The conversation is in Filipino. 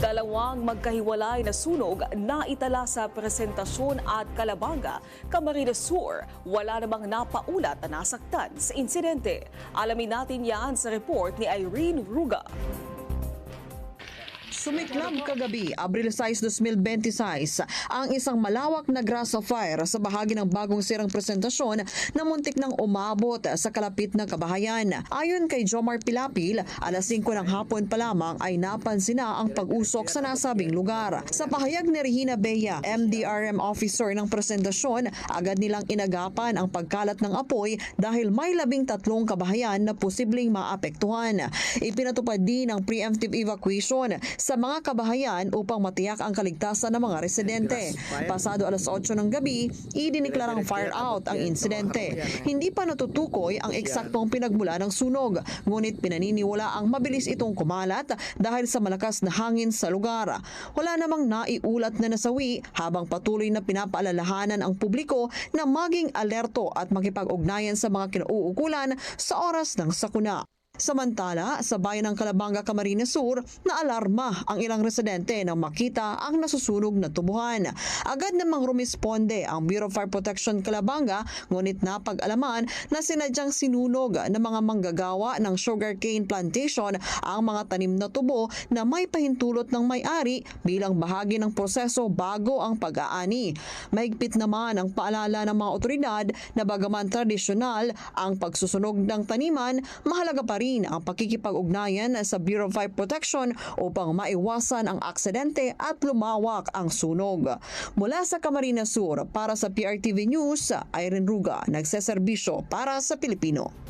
Dalawang magkahiwalay na sunog na itala sa Presentasyon at Calabanga, Camarines Sur. Wala namang napaulat na nasaktan sa insidente. Alamin natin yan sa report ni Irene Ruga. Sumiklab kagabi, Abril 6, 2026, ang isang malawak na grasa fire sa bahagi ng bagong sirang Presentasyon na muntik nang umabot sa kalapit na kabahayan. Ayon kay Jomar Pilapil, alas 5 ng hapon pa lamang ay napansin na ang pag-usok sa nasabing lugar. Sa pahayag ni Regina Bea, MDRM officer ng Presentasyon, agad nilang inagapan ang pagkalat ng apoy dahil may 13 kabahayan na posibleng maapektuhan. Ipinatupad din ang preemptive evacuation sa mga kabahayan upang matiyak ang kaligtasan ng mga residente. Pasado alas 8 ng gabi, idiniklarang fire out ang insidente. Hindi pa natutukoy ang eksaktong pinagmula ng sunog, ngunit pinaniniwala ang mabilis itong kumalat dahil sa malakas na hangin sa lugar. Wala namang naiulat na nasawi habang patuloy na pinapaalalahanan ang publiko na maging alerto at makipag-ugnayan sa mga kinauukulan sa oras ng sakuna. Samantala, sa bayan ng Calabanga, Camarines Sur, naalarma ang ilang residente nang makita ang nasusunog na tubuhan. Agad namang rumisponde ang Bureau of Fire Protection Calabanga, ngunit napag-alaman na sinadyang sinunog ng mga manggagawa ng sugarcane plantation ang mga tanim na tubo na may pahintulot ng may-ari bilang bahagi ng proseso bago ang pag-aani. Mahigpit naman ang paalala ng mga otoridad na bagaman tradisyonal ang pagsusunog ng taniman, mahalaga pa rin ang pakikipag-ugnayan sa Bureau of Fire Protection upang maiwasan ang aksidente at lumawak ang sunog. Mula sa Camarines Sur, para sa PRTV News, Irene Ruga, nagseserbisyo para sa Pilipino.